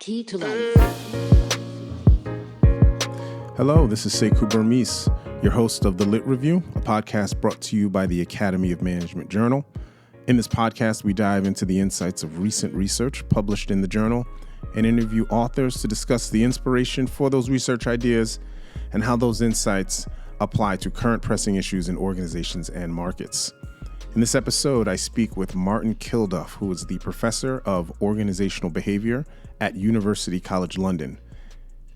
key to life. Hello, this is Sekou Burmese, your host of The Lit Review, a podcast brought to you by the Academy of Management Journal. In this podcast, we dive into the insights of recent research published in the journal and interview authors to discuss the inspiration for those research ideas and how those insights apply to current pressing issues in organizations and markets. In this episode, I speak with Martin Kilduff, who is the professor of organizational behavior at University College London.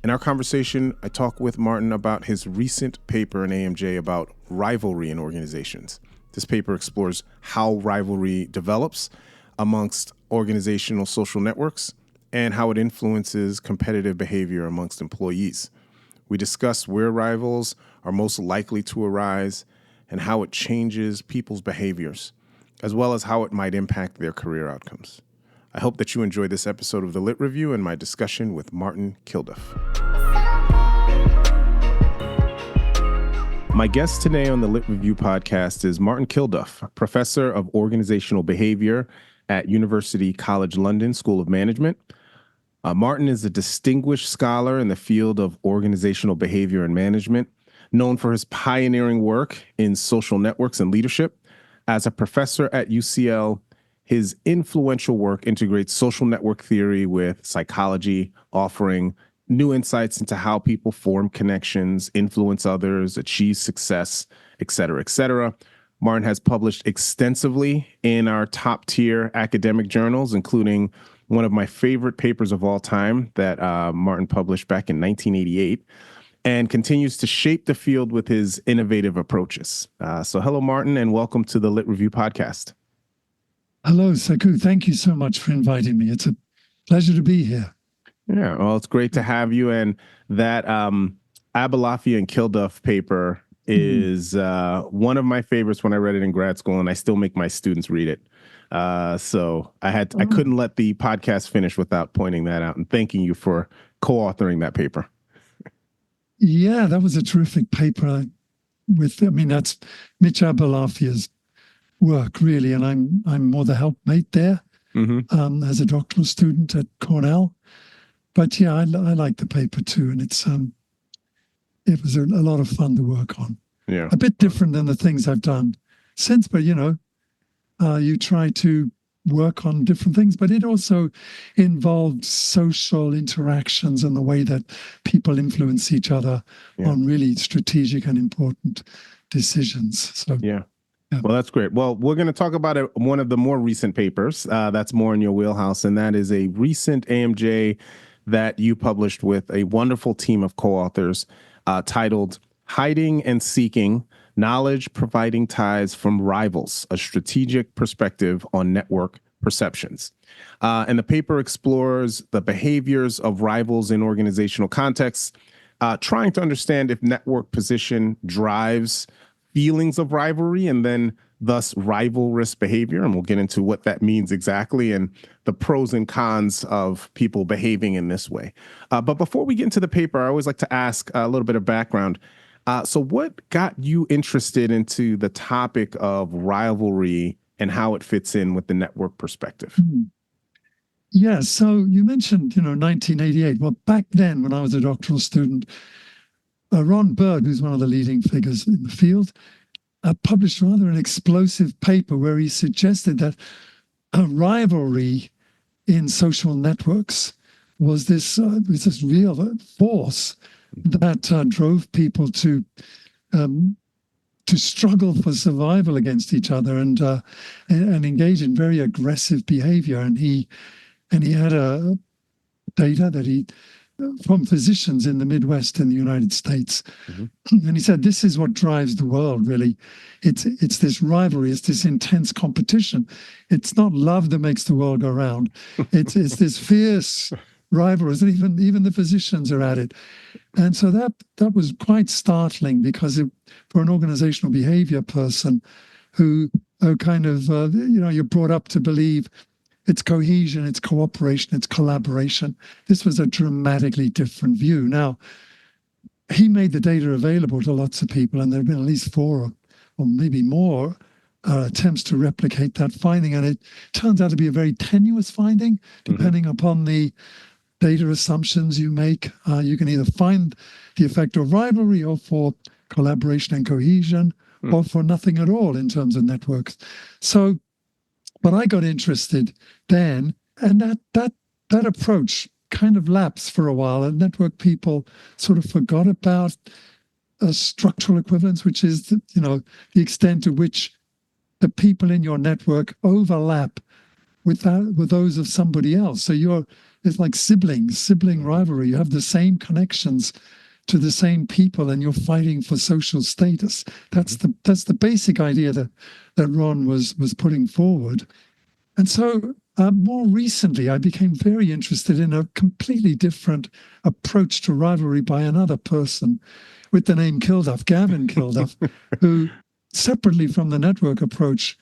In our conversation, I talk with Martin about his recent paper in AMJ about rivalry in organizations. This paper explores how rivalry develops amongst organizational social networks and how it influences competitive behavior amongst employees. We discuss where rivals are most likely to arise and how it changes people's behaviors, as well as how it might impact their career outcomes. I hope that you enjoy this episode of The Lit Review and my discussion with Martin Kilduff. My guest today on the Lit Review podcast is Martin Kilduff, professor of organizational behavior at University College London School of Management. Martin is a distinguished scholar in the field of organizational behavior and management, known for his pioneering work in social networks and leadership. As a professor at UCL, his influential work integrates social network theory with psychology, offering new insights into how people form connections, influence others, achieve success, et cetera, et cetera. Martin has published extensively in our top-tier academic journals, including one of my favorite papers of all time that Martin published back in 1988, and continues to shape the field with his innovative approaches. So hello, Martin, and welcome to the Lit Review podcast. Hello, Sekou. Thank you so much for inviting me. It's a pleasure to be here. Yeah, well, it's great to have you. And that Abalafi and Kilduff paper is one of my favorites when I read it in grad school, and I still make my students read it. So I couldn't let the podcast finish without pointing that out and thanking you for co-authoring that paper. Yeah, that was a terrific paper. That's Mitch Abalafia's work, really, and I'm more the helpmate there as a doctoral student at Cornell. But yeah, I like the paper too, and it was a lot of fun to work on. Yeah, a bit different than the things I've done since, but you try to work on different things, but it also involved social interactions and the way that people influence each other on really strategic and important decisions. So yeah. Well, that's great. Well, we're going to talk about one of the more recent papers that's more in your wheelhouse, and that is a recent AMJ that you published with a wonderful team of co-authors titled Hiding and Seeking: Knowledge Providing Ties from Rivals, a Strategic Perspective on Network Perceptions. And the paper explores the behaviors of rivals in organizational contexts, trying to understand if network position drives feelings of rivalry and then thus rivalrous behavior. And we'll get into what that means exactly and the pros and cons of people behaving in this way. But before we get into the paper, I always like to ask a little bit of background. So what got you interested into the topic of rivalry and how it fits in with the network perspective? Yeah, so you mentioned, 1988. Well, back then when I was a doctoral student, Ron Bird, who's one of the leading figures in the field, published rather an explosive paper where he suggested that a rivalry in social networks was this real force that drove people to struggle for survival against each other and engage in very aggressive behavior. And he had a data that from physicians in the Midwest in the United States. And he said, this is what drives the world, really. It's this rivalry, it's this intense competition. It's not love that makes the world go round. It's this fierce rivalry, and even the physicians are at it. And so that was quite startling because for an organizational behavior person who you're brought up to believe it's cohesion, it's cooperation, it's collaboration. This was a dramatically different view. Now, he made the data available to lots of people, and there have been at least 4 or maybe more attempts to replicate that finding. And it turns out to be a very tenuous finding, depending upon the data assumptions you make. You can either find the effect of rivalry or for collaboration and cohesion, or for nothing at all in terms of networks. So, but I got interested then, and that approach kind of lapsed for a while, and network people sort of forgot about structural equivalence, which is the extent to which the people in your network overlap with those of somebody else. So it's like sibling rivalry. You have the same connections to the same people, and you're fighting for social status. That's the basic idea that Ron was putting forward. And so more recently, I became very interested in a completely different approach to rivalry by another person with the name Kilduff, Gavin Kilduff, who, separately from the network approach,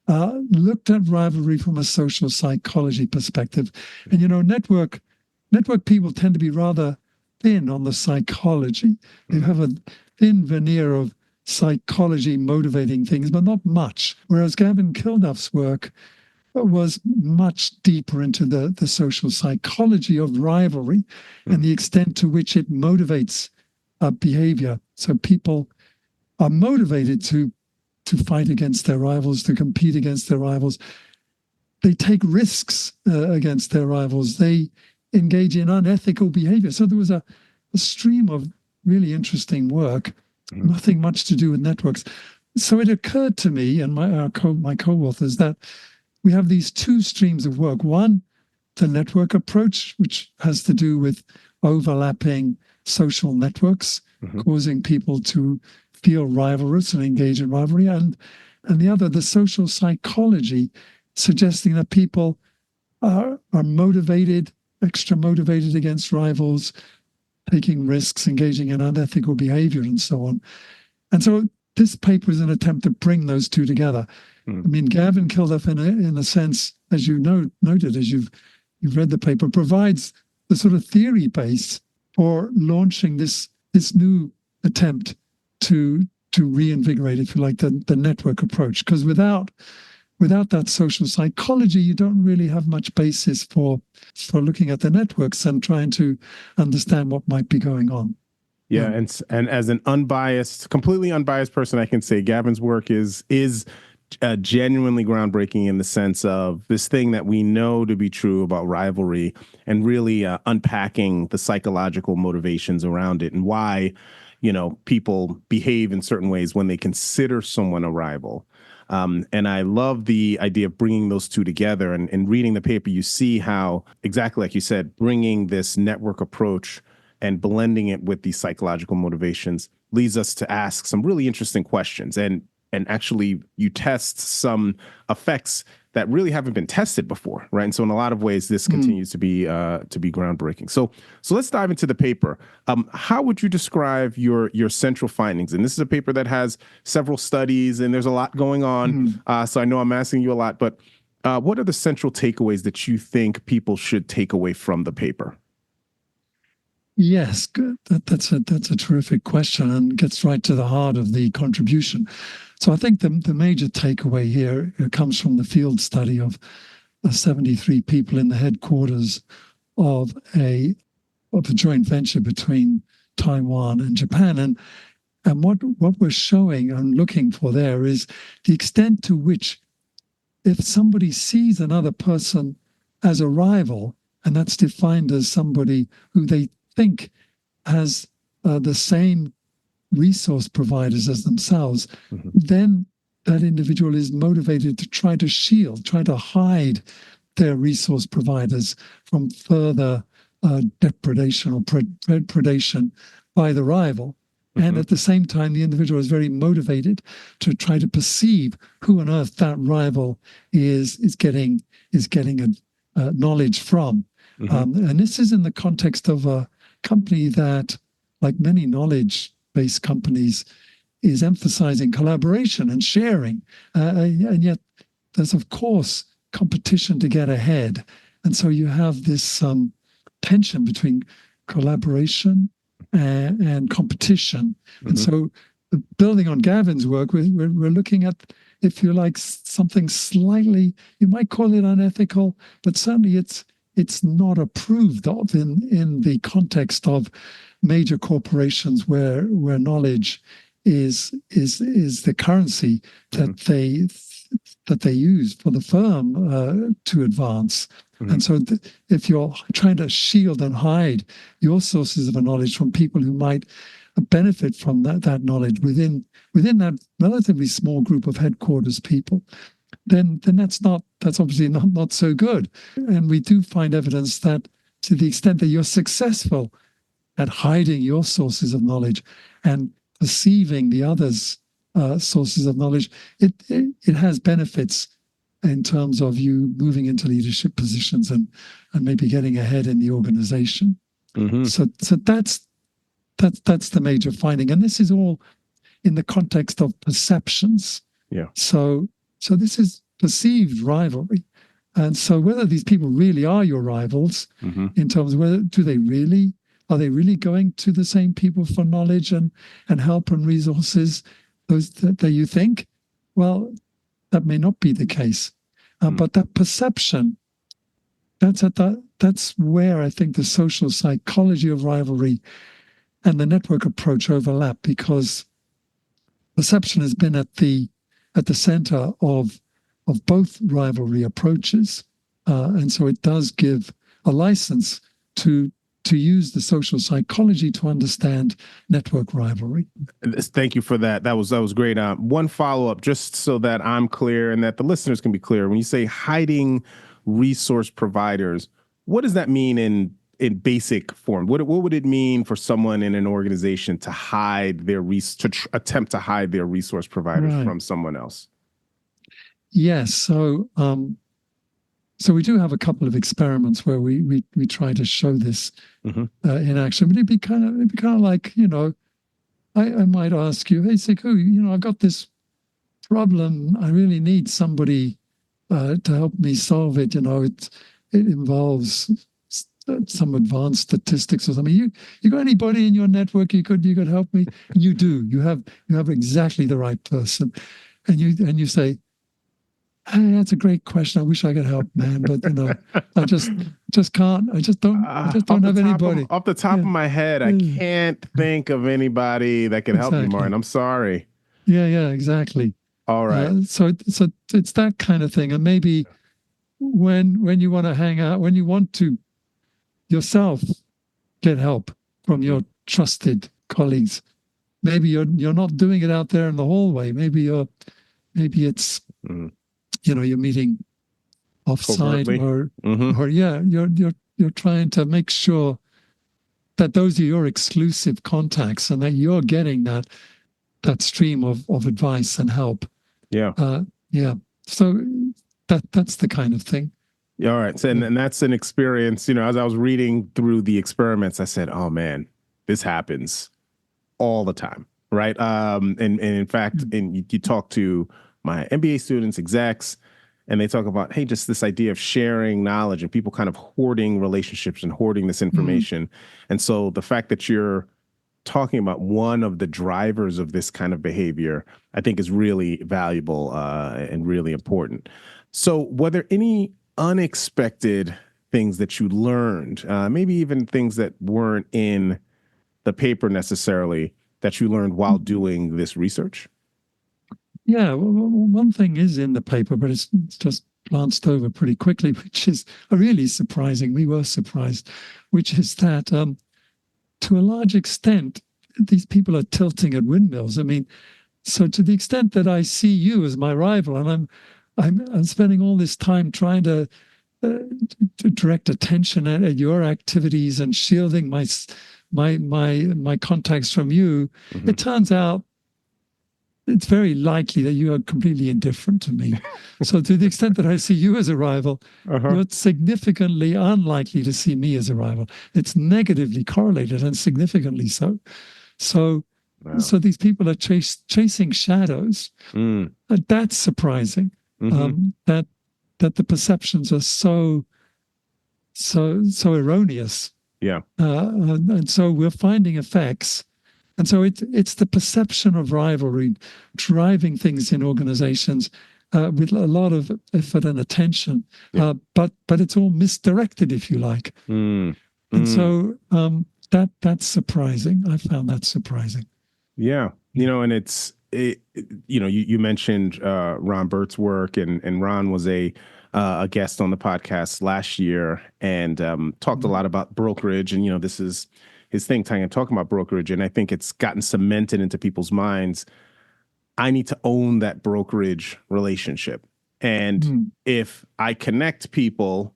looked at rivalry from a social psychology perspective. And, network people tend to be rather thin on the psychology. They have a thin veneer of psychology motivating things, but not much. Whereas Gavin Kilduff's work was much deeper into the social psychology of rivalry and the extent to which it motivates behavior. So people are motivated to fight against their rivals, to compete against their rivals. They take risks against their rivals. They engage in unethical behavior. So there was a stream of really interesting work, nothing much to do with networks. So it occurred to me and my co-authors that we have these two streams of work. One, the network approach, which has to do with overlapping social networks, causing people to feel rivalrous and engage in rivalry. And the other, the social psychology, suggesting that people are motivated, extra motivated against rivals, taking risks, engaging in unethical behavior, and so on. And so this paper is an attempt to bring those two together. I mean, Gavin Kilduff, in a sense, as you noted, as you've read the paper, provides the sort of theory base for launching this new attempt to reinvigorate, if you like, the network approach. Because without that social psychology, you don't really have much basis for looking at the networks and trying to understand what might be going on. Yeah, and as an completely unbiased person, I can say Gavin's work is genuinely groundbreaking in the sense of this thing that we know to be true about rivalry, and really unpacking the psychological motivations around it and why, people behave in certain ways when they consider someone a rival. And I love the idea of bringing those two together. And reading the paper, you see how, exactly like you said, bringing this network approach and blending it with these psychological motivations leads us to ask some really interesting questions. And actually, you test some effects that really haven't been tested before, right? And so in a lot of ways, this continues to be groundbreaking. So let's dive into the paper. How would you describe your central findings? And this is a paper that has several studies, and there's a lot going on. So I know I'm asking you a lot, but what are the central takeaways that you think people should take away from the paper? Yes, good. That's a terrific question and gets right to the heart of the contribution. So I think the major takeaway here comes from the field study of 73 people in the headquarters of a joint venture between Taiwan and Japan. And what we're showing and looking for there is the extent to which, if somebody sees another person as a rival, and that's defined as somebody who they think has the same resource providers as themselves, then that individual is motivated to try to hide their resource providers from further depredation or predation by the rival. And at the same time, the individual is very motivated to try to perceive who on earth that rival is getting knowledge from. And this is in the context of a company that, like many knowledge-based companies, is emphasizing collaboration and sharing. And yet there's, of course, competition to get ahead. And so you have this tension between collaboration and competition. And so building on Gavin's work, we're looking at, if you like, something slightly, you might call it unethical, but certainly it's it's not approved of in the context of major corporations where knowledge is the currency that they use for the firm to advance. And so if you're trying to shield and hide your sources of knowledge from people who might benefit from that knowledge within that relatively small group of headquarters people, then that's obviously not so good. And we do find evidence that to the extent that you're successful at hiding your sources of knowledge and perceiving the others' sources of knowledge, it has benefits in terms of you moving into leadership positions and maybe getting ahead in the organization. So that's the major finding, and this is all in the context of perceptions. So this is perceived rivalry, and so whether these people really are your rivals, in terms of whether are they really going to the same people for knowledge and help and resources, those that you think? Well, that may not be the case, but that perception, that's where I think the social psychology of rivalry and the network approach overlap, because perception has been at the center of both rivalry approaches, and so it does give a license to use the social psychology to understand network rivalry. Thank you for that. That was great. One follow-up, just so that I'm clear and that the listeners can be clear. When you say hiding resource providers, what does that mean in basic form? What would it mean for someone in an organization to hide their attempt to hide their resource providers from someone else? Yes. So we do have a couple of experiments where we try to show this in action. But it'd be kind of like, I might ask you, hey, Sekou, I've got this problem. I really need somebody to help me solve it. It involves some advanced statistics or something. You got anybody in your network you could help me? And you do. You have exactly the right person, and you say, hey, that's a great question. I wish I could help, man, but I just can't. I just don't have anybody. Off the top of my head, I can't think of anybody that can help me, Martin. I'm sorry. Yeah, exactly. All right. So it's that kind of thing, and maybe when you want to hang out, when you want to yourself get help from your trusted colleagues, maybe you're not doing it out there in the hallway. Maybe it's you're meeting offsite or you're trying to make sure that those are your exclusive contacts and that you're getting that stream of advice and help. So that's the kind of thing. All right. So, and that's an experience, as I was reading through the experiments, I said, oh man, this happens all the time. Right. And in fact, you talk to my MBA students, execs, and they talk about, hey, just this idea of sharing knowledge and people kind of hoarding relationships and hoarding this information. And so the fact that you're talking about one of the drivers of this kind of behavior, I think is really valuable and really important. So were there any unexpected things that you learned, maybe even things that weren't in the paper necessarily, that you learned while doing this research? Yeah, well, one thing is in the paper, but it's just glanced over pretty quickly, which is really surprising. We were surprised, which is that to a large extent, these people are tilting at windmills. I mean, so to the extent that I see you as my rival, and I'm spending all this time trying to direct attention at your activities and shielding my contacts from you, it turns out it's very likely that you are completely indifferent to me. So to the extent that I see you as a rival, you're significantly unlikely to see me as a rival. It's negatively correlated and significantly so. So these people are chasing shadows. That's surprising. That the perceptions are so erroneous. And so we're finding effects. And so it's the perception of rivalry driving things in organizations with a lot of effort and attention, but it's all misdirected, if you like. And so that's surprising. I found that surprising. Yeah, and you mentioned Ron Burt's work, and Ron was a guest on the podcast last year, and talked a lot about brokerage, and this is his thing, talking about brokerage, and I think it's gotten cemented into people's minds. I need to own that brokerage relationship, and if I connect people,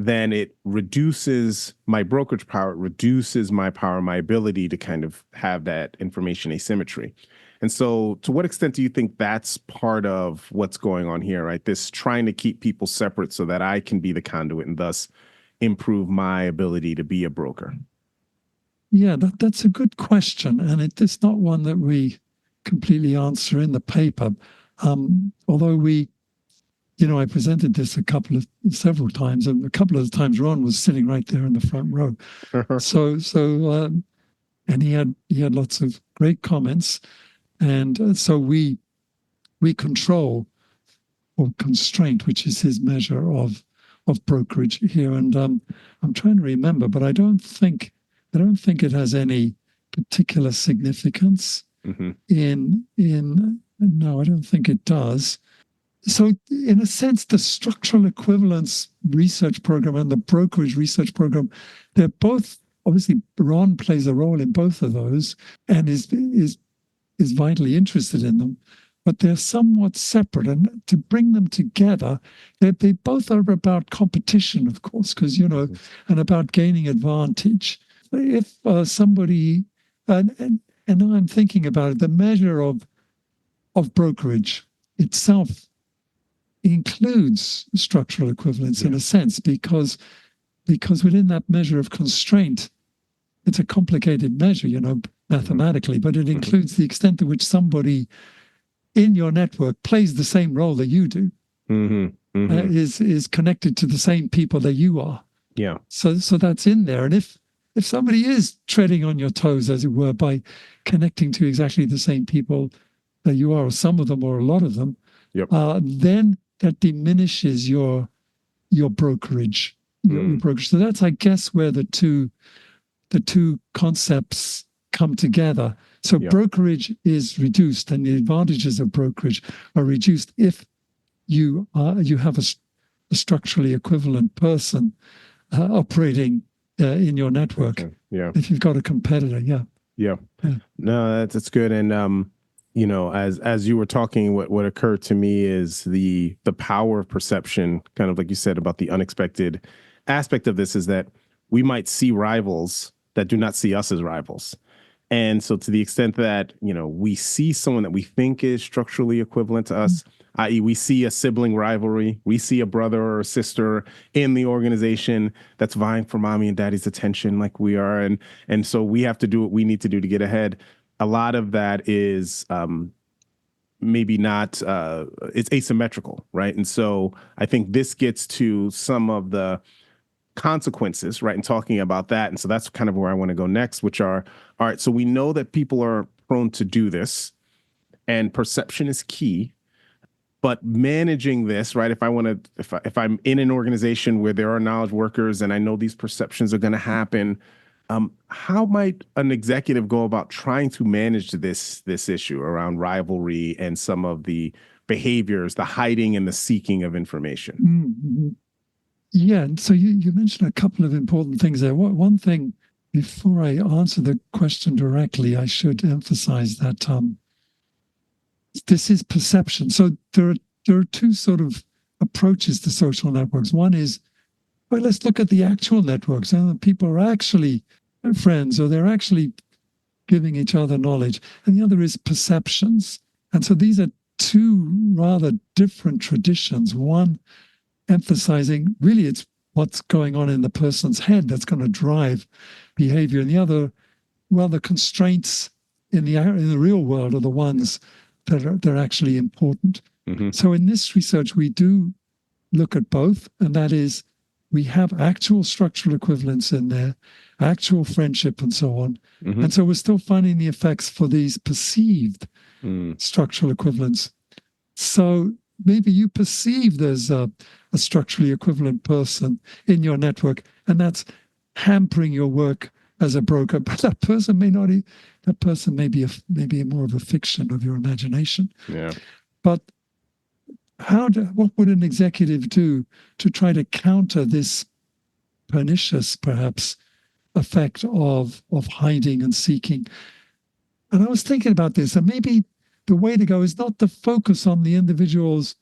then it reduces my brokerage power, it reduces my power, my ability to kind of have that information asymmetry. And so to what extent do you think that's part of what's going on here, right? This trying to keep people separate so that I can be the conduit and thus improve my ability to be a broker? Yeah, that's a good question. And it's not one that we completely answer in the paper. Although I presented this several times, and a couple of the times Ron was sitting right there in the front row. And he had lots of great comments, and so we control or constraint, which is his measure of brokerage here. And I'm trying to remember, but I don't think it has any particular significance no, I don't think it does. So in a sense, the structural equivalence research program and the brokerage research program, they're both, obviously Ron plays a role in both of those and is vitally interested in them, but they're somewhat separate. And to bring them together, they both are about competition, of course, because, and about gaining advantage. If somebody, and now I'm thinking about it, the measure of brokerage itself includes structural equivalence in a sense, because within that measure of constraint, it's a complicated measure, mathematically, but it includes the extent to which somebody in your network plays the same role that you do, is connected to the same people that you are. Yeah. So that's in there. And if somebody is treading on your toes, as it were, by connecting to exactly the same people that you are, or some of them, or a lot of them, then that diminishes your brokerage. Your brokerage. So that's, I guess, where the two concepts come together. So brokerage is reduced, and the advantages of brokerage are reduced if you have a structurally equivalent person operating in your network. Okay. Yeah. If you've got a competitor, Yeah. No, that's good. And as you were talking, what occurred to me is the power of perception, kind of like you said about the unexpected aspect of this, is that we might see rivals that do not see us as rivals. And so to the extent that, we see someone that we think is structurally equivalent to us, i.e. we see a sibling rivalry, we see a brother or a sister in the organization that's vying for mommy and daddy's attention like we are. And so we have to do what we need to do to get ahead. A lot of that is maybe not, it's asymmetrical, right? And so I think this gets to some of the consequences, right? And talking about that. And so that's kind of where I want to go next, which are, all right, so we know that people are prone to do this and perception is key, but managing this, right? If I'm in an organization where there are knowledge workers and I know these perceptions are going to happen, how might an executive go about trying to manage this issue around rivalry and some of the behaviors, the hiding and the seeking of information? Yeah, and so you mentioned a couple of important things there. One thing, before I answer the question directly, I should emphasize that this is perception. So there are two sort of approaches to social networks. One is, well, let's look at the actual networks, and people are actually friends, or they're actually giving each other knowledge. And the other is perceptions. And so these are two rather different traditions. One emphasizing really it's what's going on in the person's head that's going to drive behavior. And the other, well, the constraints in the real world are the ones that are actually important. So in this research, we do look at both, and that is, we have actual structural equivalence in there, actual friendship, and so on. And so we're still finding the effects for these perceived structural equivalence. So maybe you perceive there's a structurally equivalent person in your network, and that's hampering your work as a broker. But that person may not. That person may be maybe more of a fiction of your imagination. Yeah. But what would an executive do to try to counter this pernicious, perhaps, effect of hiding and seeking? And I was thinking about this, and maybe the way to go is not to focus on the individuals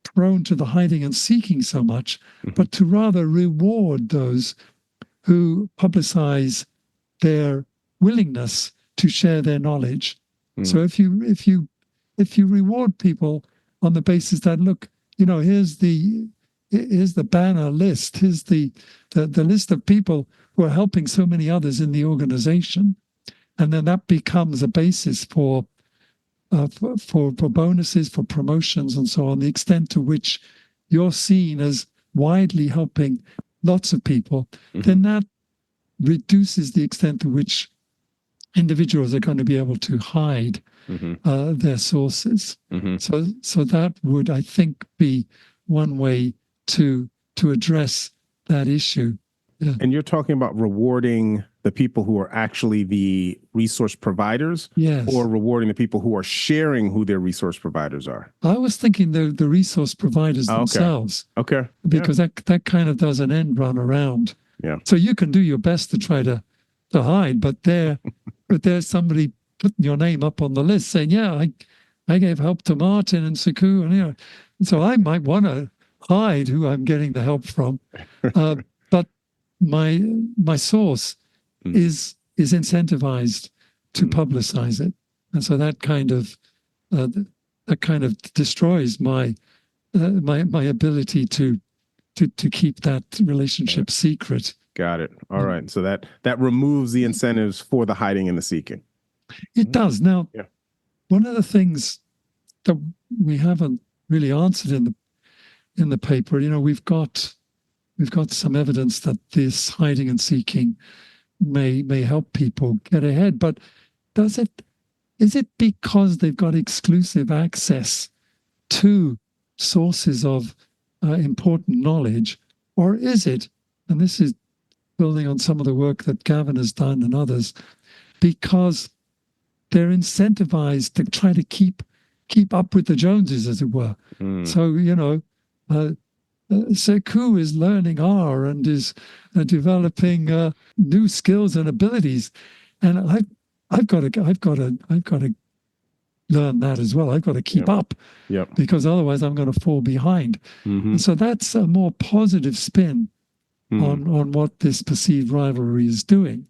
prone to the hiding and seeking so much, but to rather reward those who publicize their willingness to share their knowledge. So if you reward people on the basis that, look, here's the banner list, here's the list of people who are helping so many others in the organization, and then that becomes a basis for bonuses, for promotions, and so on. The extent to which you're seen as widely helping lots of people, then that reduces the extent to which individuals are going to be able to hide their sources. So that would, I think, be one way to address that issue. Yeah. And you're talking about rewarding the people who are actually the resource providers, yes, or rewarding the people who are sharing who their resource providers are? I was thinking the resource providers themselves. Okay. Because that kind of does an end run around. Yeah. So you can do your best to try to hide, but there's somebody putting your name up on the list saying, yeah, I gave help to Martin and Saku, and so I might want to hide who I'm getting the help from. But my source is incentivized to publicize it, and so that kind of destroys my ability to keep that relationship secret. Got it. All right. So that removes the incentives for the hiding and the seeking. It does. Now, one of the things that we haven't really answered in the paper, we've got some evidence that this hiding and seeking may help people get ahead, but is it because they've got exclusive access to sources of important knowledge, or is it, and this is building on some of the work that Gavin has done and others, because they're incentivized to try to keep up with the Joneses, as it were. So, Sekou is learning R and is developing new skills and abilities, and I've got to learn that as well. I've got to keep up, because otherwise I'm going to fall behind. And so that's a more positive spin on what this perceived rivalry is doing.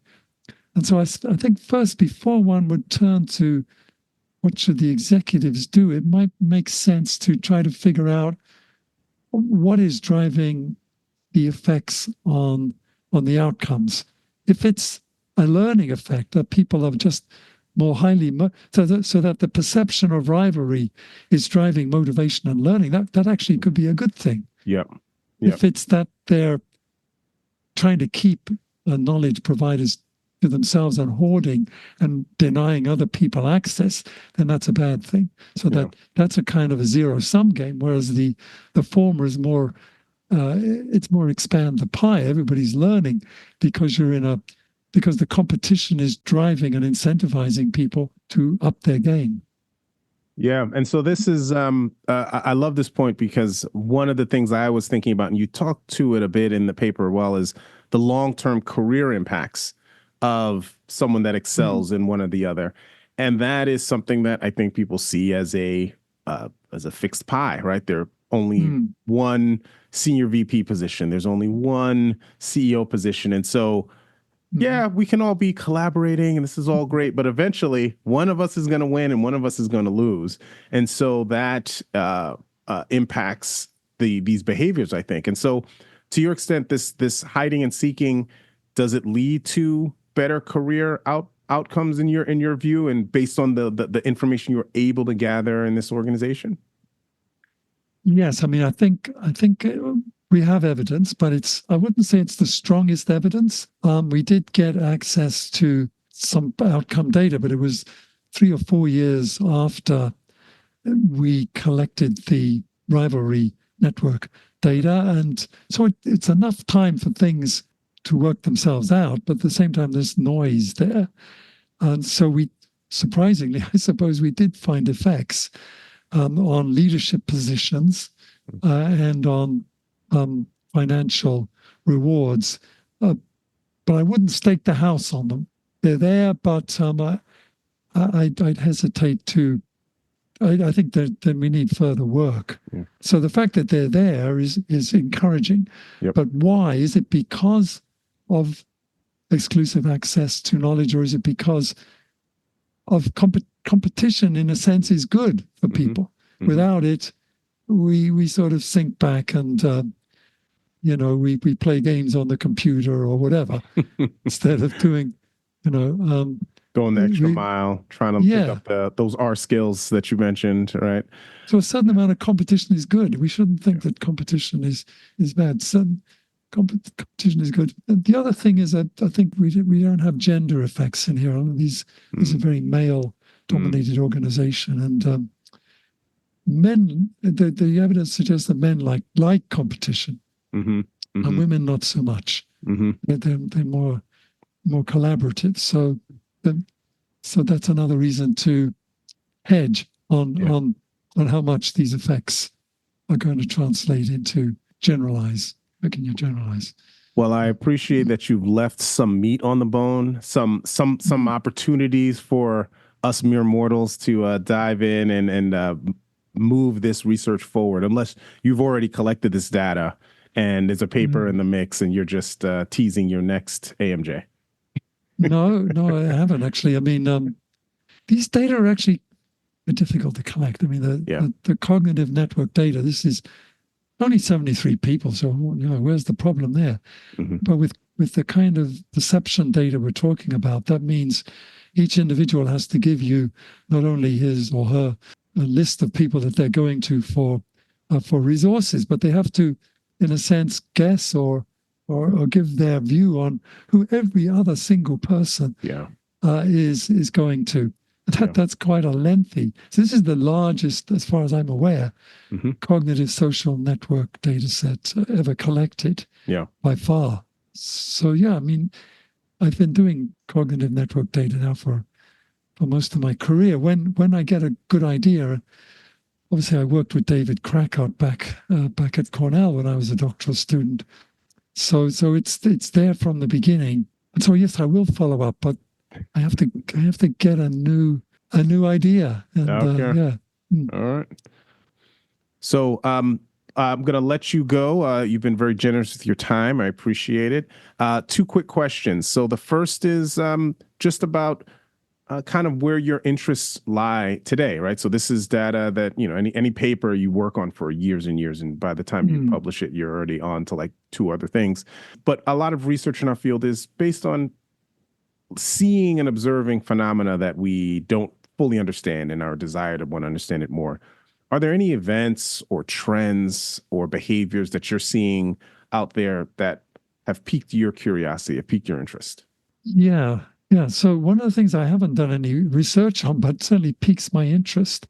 And so I think first, before one would turn to what should the executives do, it might make sense to try to figure out what is driving the effects on the outcomes. If it's a learning effect, that people are just more highly, so that the perception of rivalry is driving motivation and learning, that actually could be a good thing. If it's that they're trying to keep knowledge providers to themselves and hoarding and denying other people access, then that's a bad thing. So that's a kind of a zero-sum game, whereas the former is more, it's more expand the pie. Everybody's learning because because the competition is driving and incentivizing people to up their game. Yeah. And so this is, I love this point, because one of the things I was thinking about, and you talked to it a bit in the paper as well, is the long-term career impacts of someone that excels in one or the other. And that is something that I think people see as a fixed pie, right? There are only one senior VP position. There's only one CEO position. And so, we can all be collaborating and this is all great, but eventually one of us is going to win and one of us is going to lose. And so that impacts these behaviors, I think. And so to your extent, this hiding and seeking, does it lead to better career outcomes in your view, and based on the information you're able to gather in this organization? Yes, I mean, I think we have evidence, but I wouldn't say it's the strongest evidence. We did get access to some outcome data, but it was 3 or 4 years after we collected the rivalry network data. And so it's enough time for things to work themselves out, but at the same time, there's noise there. And so we, surprisingly, I suppose we did find effects on leadership positions and on financial rewards. But I wouldn't stake the house on them. They're there, but I'd hesitate to. I think that we need further work. Yeah. So the fact that they're there is encouraging. Yep. But why? Is it because of exclusive access to knowledge, or is it because of competition, in a sense, is good for people? Mm-hmm. Without it, we sort of sink back and we play games on the computer or whatever instead of doing going the extra mile, trying to pick up those R skills that you mentioned, right? So a certain amount of competition is good. We shouldn't think that competition is bad. Competition is good. And the other thing is that I think we don't have gender effects in here. This is a very male-dominated organization, and men. The evidence suggests that men like competition, and women not so much. They're more collaborative. So that's another reason to hedge on how much these effects are going to translate into generalize. How can you generalize? Well, I appreciate that you've left some meat on the bone, some opportunities for us mere mortals to dive in and move this research forward, unless you've already collected this data and there's a paper in the mix and you're just teasing your next AMJ. No, I haven't actually. I mean, these data are actually difficult to collect. I mean, the cognitive network data, this is only 73 people, so where's the problem there? But with the kind of perception data we're talking about, that means each individual has to give you not only his or her a list of people that they're going to for resources, but they have to, in a sense, guess or give their view on who every other single person is going to. That's quite a lengthy. So this is the largest, as far as I'm aware, cognitive social network data set ever collected by far. So I mean, I've been doing cognitive network data now for most of my career. When I get a good idea, obviously I worked with David Krakauer back at Cornell when I was a doctoral student. So it's there from the beginning. And so yes, I will follow up, but I have to get a new idea. And, okay. All right. So I'm going to let you go. You've been very generous with your time. I appreciate it. Two quick questions. So the first is just about kind of where your interests lie today, right? So this is data that, any paper you work on for years and years, and by the time you publish it, you're already on to like 2 other things. But a lot of research in our field is based on seeing and observing phenomena that we don't fully understand and our desire to want to understand it more. Are there any events or trends or behaviors that you're seeing out there that have piqued your curiosity, have piqued your interest? Yeah. So one of the things I haven't done any research on, but certainly piques my interest,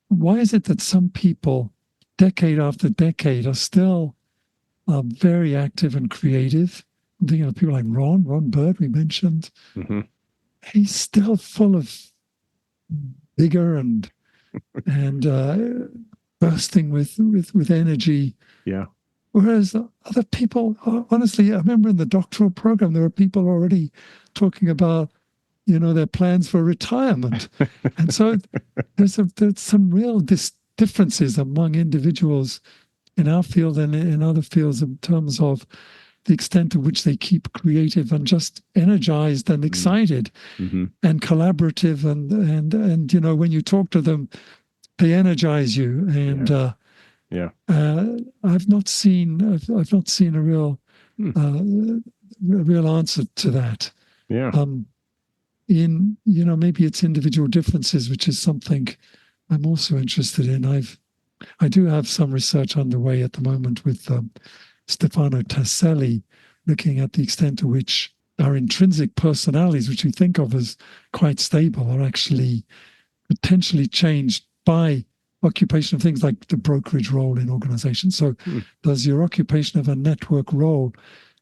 why is it that some people, decade after decade, are still very active and creative? I'm thinking of people like Ron Bird, we mentioned. He's still full of vigor and bursting with energy. Yeah. Whereas other people, honestly, I remember in the doctoral program, there were people already talking about, their plans for retirement. And so there's some real differences among individuals in our field and in other fields in terms of the extent to which they keep creative and just energized and excited and collaborative. And when you talk to them, they energize you. And I've not seen a real answer to that. Maybe it's individual differences, which is something I'm also interested in. I do have some research underway at the moment with Stefano Tasselli, looking at the extent to which our intrinsic personalities, which we think of as quite stable, are actually potentially changed by occupation of things like the brokerage role in organizations. So does your occupation of a network role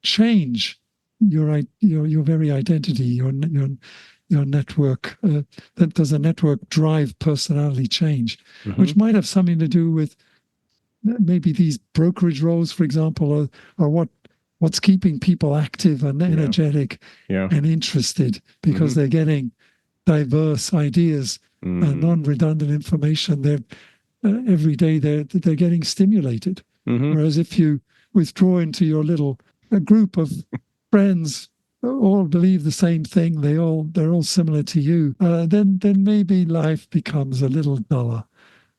change your very identity, your network? Does a network drive personality change, which might have something to do with maybe these brokerage roles, for example, or what's keeping people active and energetic and interested, because they're getting diverse ideas and non-redundant information. They're every day they're getting stimulated. Whereas if you withdraw into your little group of friends, all believe the same thing, they're all similar to you, then maybe life becomes a little duller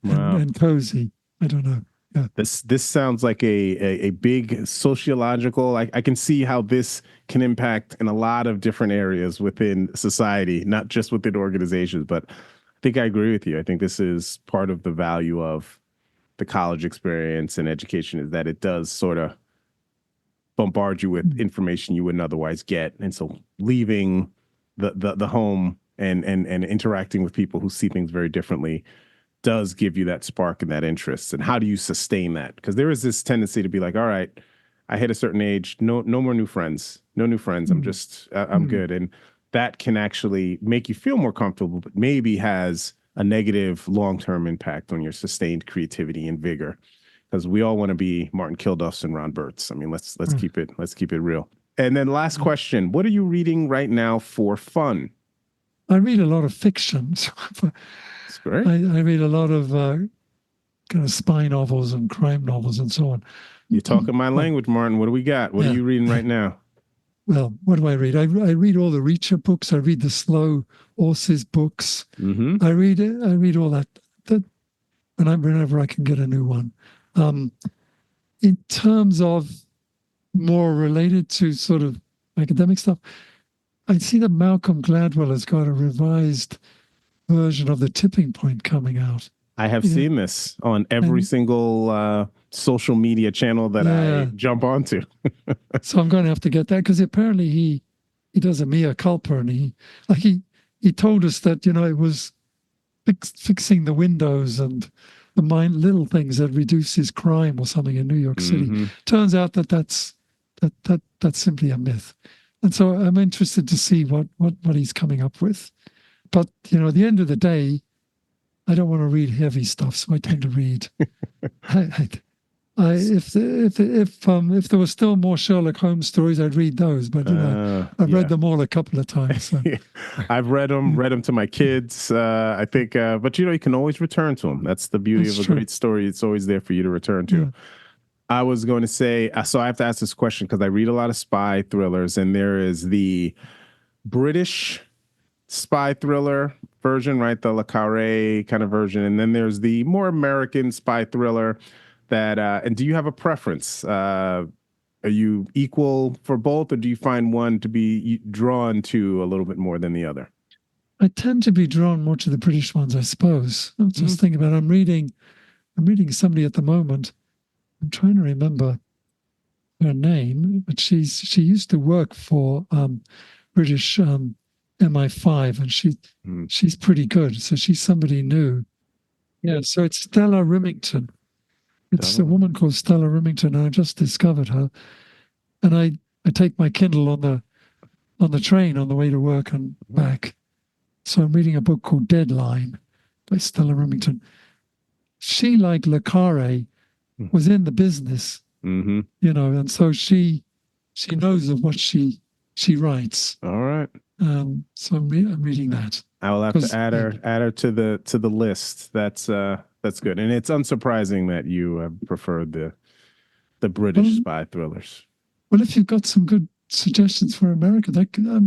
and cozy. I don't know. Yeah. This sounds like a big sociological. I can see how this can impact in a lot of different areas within society, not just within organizations. But I think I agree with you. I think this is part of the value of the college experience and education, is that it does sort of bombard you with information you wouldn't otherwise get. And so leaving the home and interacting with people who see things very differently does give you that spark and that interest. And how do you sustain that? Because there is this tendency to be like, all right, I hit a certain age, no more new friends, no new friends. I'm good. And that can actually make you feel more comfortable, but maybe has a negative long-term impact on your sustained creativity and vigor. Because we all want to be Martin Kilduffs and Ron Burts. I mean, let's keep it real. And then last question, what are you reading right now for fun? I read a lot of fiction. That's great. I read a lot of kind of spy novels and crime novels and so on. You're talking my language, Martin. What do we got? What are you reading right now? Well, what do I read? I read all the Reacher books. I read the slow horses books. I read all that whenever I can get a new one. In terms of more related to sort of academic stuff, I see that Malcolm Gladwell has got a revised version of The Tipping Point coming out. I have seen this on every single social media channel that I jump onto. So I'm going to have to get that, because apparently he does a mea culpa, and he told us that, it was fixing the windows and the little things that reduces crime or something in New York City. Turns out that's simply a myth. And so I'm interested to see what he's coming up with. But, at the end of the day, I don't want to read heavy stuff, so I tend to read. If there were still more Sherlock Holmes stories, I'd read those. But I've read them all a couple of times. So. I've read them to my kids. I think, but you can always return to them. That's the beauty of a great story. It's always there for you to return to. Yeah. I was going to say, so I have to ask this question because I read a lot of spy thrillers, and there is the British spy thriller version, right? The Le Carré kind of version. And then there's the more American spy thriller that, and do you have a preference? Are you equal for both, or do you find one to be drawn to a little bit more than the other? I tend to be drawn more to the British ones, I suppose. I'm just thinking about it. I'm reading somebody at the moment. I'm trying to remember her name, but she used to work for British MI5, and she's pretty good. So she's somebody new. Yeah, so it's Stella Rimington. It's a woman called Stella Rimington, and I just discovered her. And I take my Kindle on the train on the way to work and back. So I'm reading a book called Deadline by Stella Rimington. She, like Le Carré, was in the business, and so she knows of what she writes. All right. So I'm reading that. I will have to add her to the list. That's good, and it's unsurprising that you preferred the British spy thrillers. Well, if you've got some good suggestions for America,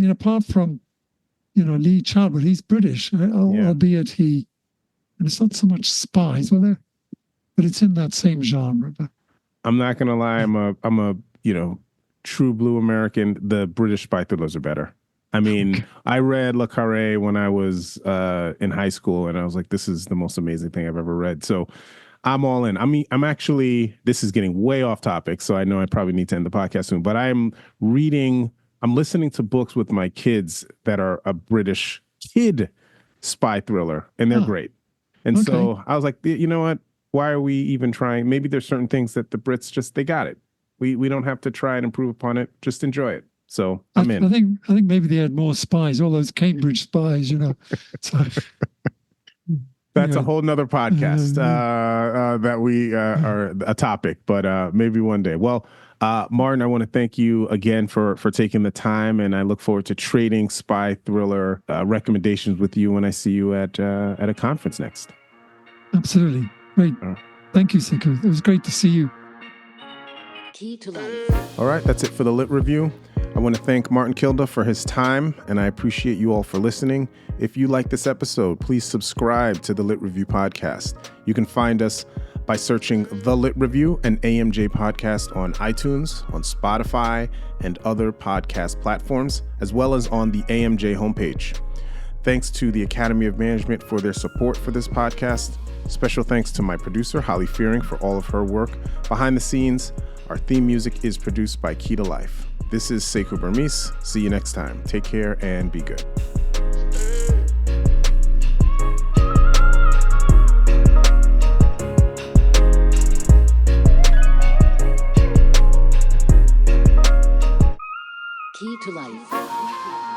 apart from Lee Child, he's British, albeit and it's not so much spies. Well, but it's in that same genre. But I'm not gonna lie, I'm a true blue American. The British spy thrillers are better. I mean, I read Le Carré when I was in high school, and I was like, this is the most amazing thing I've ever read. So I'm all in. I mean, this is getting way off topic, so I know I probably need to end the podcast soon, but I'm listening to books with my kids that are a British kid spy thriller, and they're great. And so I was like, you know what? Why are we even trying? Maybe there's certain things that the Brits just, they got it. We don't have to try and improve upon it. Just enjoy it. So I'm in. I think maybe they had more spies, all those Cambridge spies, So, that's a whole nother podcast that we are a topic, but maybe one day. Well, Martin, I want to thank you again for taking the time, and I look forward to trading spy thriller recommendations with you when I see you at a conference next. Absolutely. Great. Thank you, Sekou. It was great to see you. Key to life. All right, that's it for the Lit Review. I want to thank Martin Kilduff for his time, and I appreciate you all for listening. If you like this episode, please subscribe to the Lit Review podcast. You can find us by searching The Lit Review, an AMJ podcast on iTunes, on Spotify, and other podcast platforms, as well as on the AMJ homepage. Thanks to the Academy of Management for their support for this podcast. Special thanks to my producer, Holly Fearing, for all of her work behind the scenes. Our theme music is produced by Key to Life. This is Sekou Burmese. See you next time. Take care and be good. Key to life.